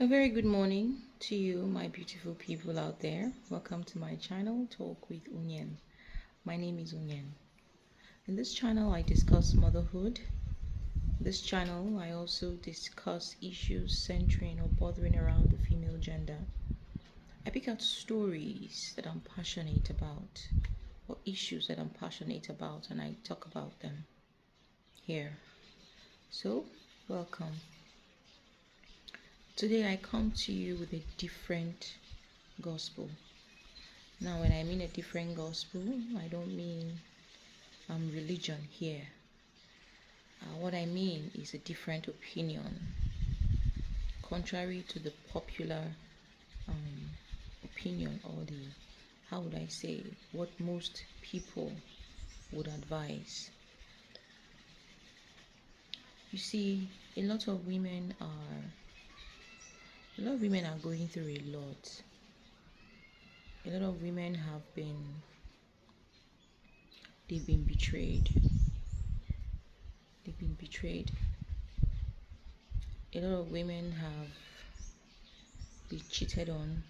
A very good morning to you, my beautiful people out there. Welcome to my channel, Talk with Unyen. My name is Unyen. In this channel, I discuss motherhood. This channel, I also discuss issues centering or bothering around the female gender. I pick out stories that I'm passionate about or issues that I'm passionate about, and I talk about them here. So, welcome. Today I come to you with a different gospel. Now, when I mean a different gospel, I don't mean religion here. What I mean is a different opinion, contrary to the popular opinion or the, how would I say, what most people would advise. You see, a lot of women are going through a lot. A lot of women they've been betrayed. They've been betrayed. A lot of women have been cheated on.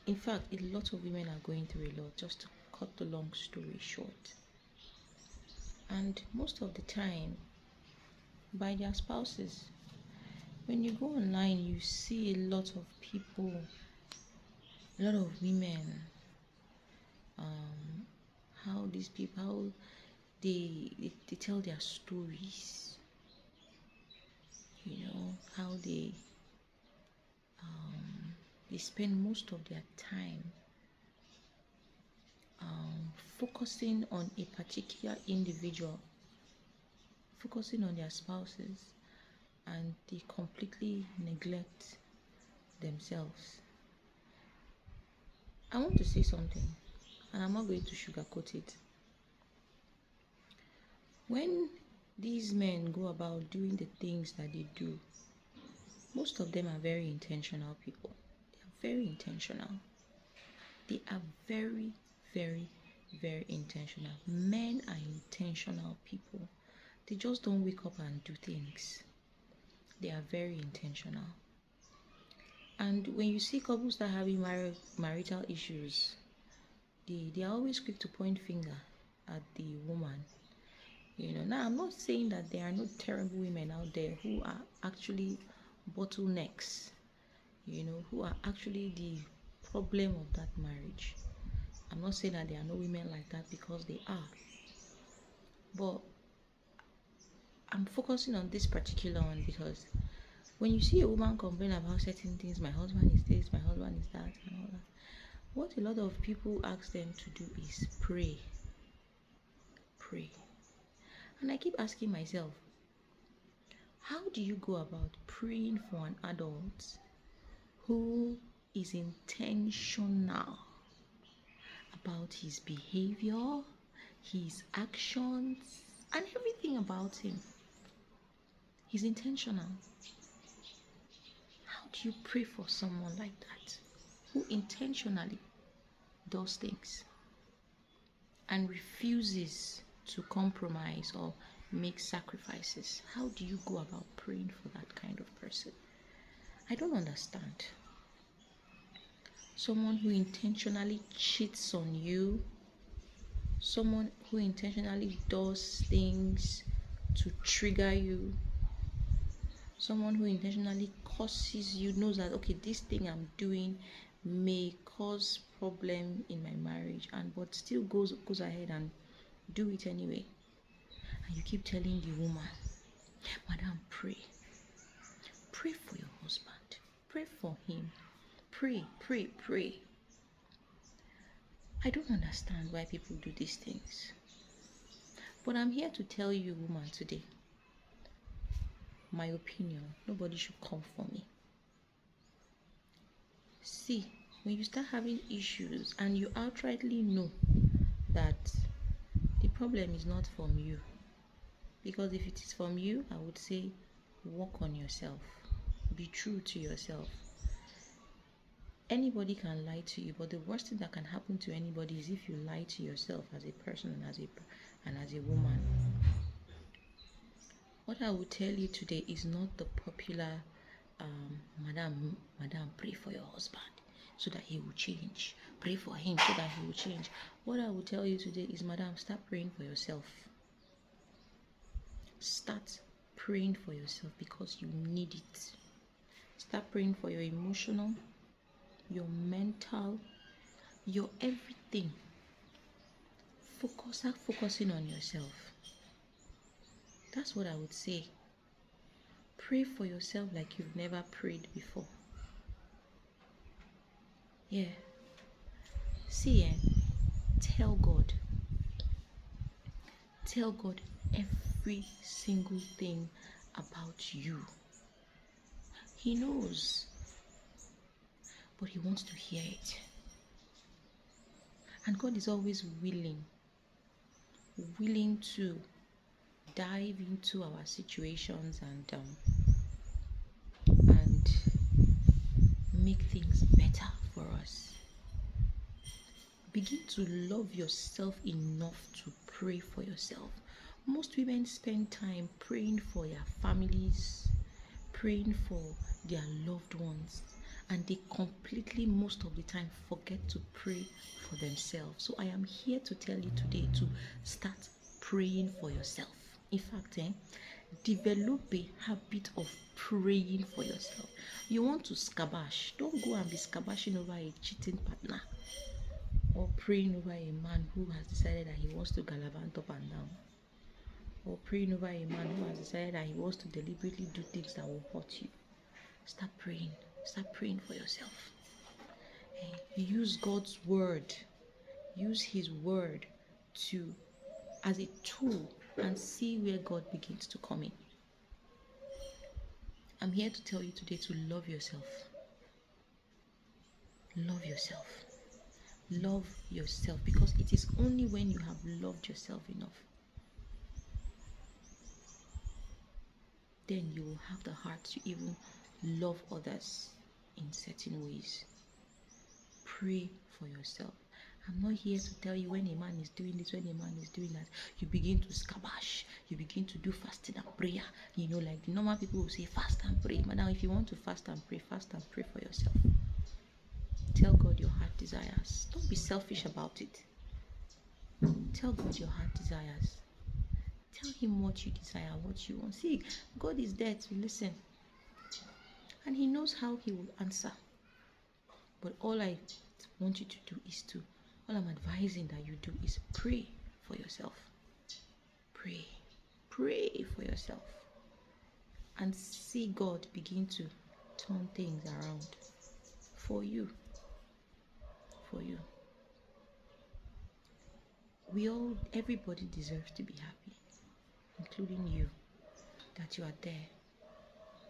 In fact, a lot of women are going through a lot, just to cut the long story short. And most of the time, by their spouses. When you go online, you see a lot of people, a lot of women, how these people, how they tell their stories, how they spend most of their time focusing on a particular individual, focusing on their spouses, and they completely neglect themselves. I want to say something, and I'm not going to sugarcoat it. When these men go about doing the things that they do, most of them are very intentional people. They are very intentional. They are very, very, very intentional. Men are intentional people. They just don't wake up and do things. They are very intentional. And when you see couples that are having marital issues, they are always quick to point finger at the woman. Now I'm not saying that there are no terrible women out there who are actually bottlenecks, who are actually the problem of that marriage. I'm not saying that there are no women like that, because they are. But I'm focusing on this particular one because when you see a woman complain about certain things, my husband is this, my husband is that, and all that, what a lot of people ask them to do is pray. Pray. And I keep asking myself, how do you go about praying for an adult who is intentional about his behavior, his actions, and everything about him? He's intentional. How do you pray for someone like that, who intentionally does things and refuses to compromise or make sacrifices? How do you go about praying for that kind of person? I don't understand. Someone who intentionally cheats on you, someone who intentionally does things to trigger you, someone who intentionally causes you, knows that, okay, this thing I'm doing may cause problem in my marriage, but still goes ahead and do it anyway. And you keep telling the woman, madam, pray for your husband, pray for him, pray. I don't understand why people do these things, but I'm here to tell you, woman, today, my opinion, nobody should come for me. See, when you start having issues and you outrightly know that the problem is not from you, because if it is from you, I would say work on yourself, be true to yourself. Anybody can lie to you, but the worst thing that can happen to anybody is if you lie to yourself as a person and as a woman. What I will tell you today is not the popular Madam, pray for your husband so that he will change. Pray for him so that he will change. What I will tell you today is, Madam, start praying for yourself. Start praying for yourself because you need it. Start praying for your emotional, your mental, your everything. Start focusing on yourself. That's what I would say. Pray for yourself like you've never prayed before. Yeah. See, tell God every single thing about you. He knows, but he wants to hear it. And God is always willing to dive into our situations and make things better for us. Begin to love yourself enough to pray for yourself. Most women spend time praying for their families, praying for their loved ones, and they completely, most of the time, forget to pray for themselves. So I am here to tell you today to start praying for yourself. In fact, develop a habit of praying for yourself. You want to scabash, don't go and be scabashing over a cheating partner or praying over a man who has decided that he wants to gallivant up and down, or praying over a man who has decided that he wants to deliberately do things that will hurt you. Start praying for yourself. Use God's word, use his word as a tool, and see where God begins to come in. I'm here to tell you today to love yourself. Love yourself. Love yourself, because it is only when you have loved yourself enough, then you will have the heart to even love others in certain ways. Pray for yourself. I'm not here to tell you when a man is doing this, when a man is doing that, you begin to scabash, you begin to do fasting and prayer. Like the normal people will say, fast and pray. But now if you want to fast and pray for yourself. Tell God your heart desires. Don't be selfish about it. Tell God your heart desires. Tell him what you desire, what you want. See, God is there to listen. And he knows how he will answer. But all I want you to do is all I'm advising that you do is pray for yourself. Pray. Pray for yourself. And see God begin to turn things around for you. For you. Everybody deserves to be happy, including you, that you are there,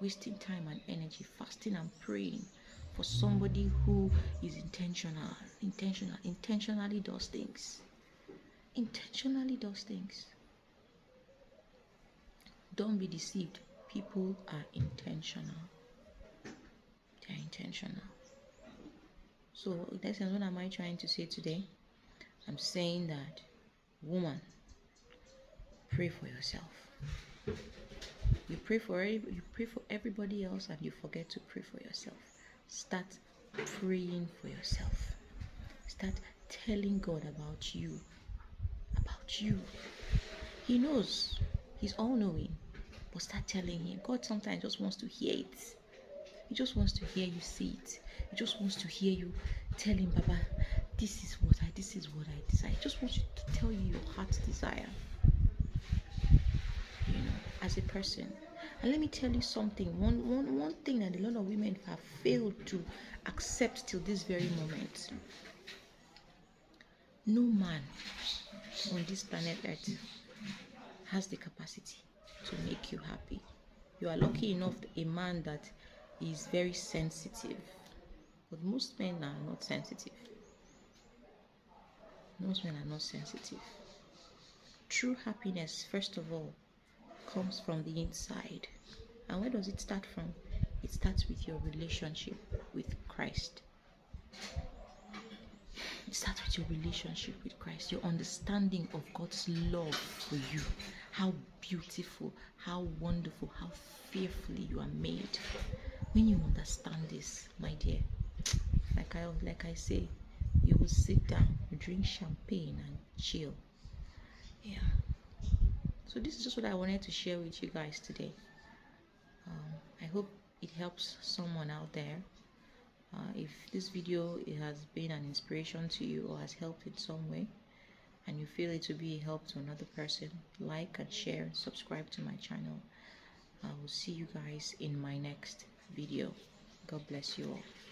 wasting time and energy, fasting and praying for somebody who is intentionally does things. Intentionally does things. Don't be deceived. People are intentional. They're intentional. So, in essence, what am I trying to say today? I'm saying that, woman, pray for yourself. You pray for everybody else and you forget to pray for yourself. Start praying for yourself. Start telling God about you. About you. He knows. He's all-knowing. But start telling him. God sometimes just wants to hear it. He just wants to hear you say it. He just wants to hear you tell him, Baba, this is what I desire. He just wants you to tell you your heart's desire. As a person. And let me tell you something. One thing that a lot of women have failed to accept till this very moment. No man on this planet Earth has the capacity to make you happy. You are lucky enough, a man that is very sensitive. But most men are not sensitive. Most men are not sensitive. True happiness, first of all, comes from the inside. And where does it start from? It starts with your relationship with Christ. It starts with your relationship with Christ, your understanding of God's love for you. How beautiful, how wonderful, how fearfully you are made. When you understand this, my dear, like I say, you will sit down, drink champagne, and chill. Yeah. So this is just what I wanted to share with you guys today. I hope it helps someone out there. If this video it has been an inspiration to you or has helped in some way, and you feel it to be a help to another person, like and share, subscribe to my channel. I will see you guys in my next video. God bless you all.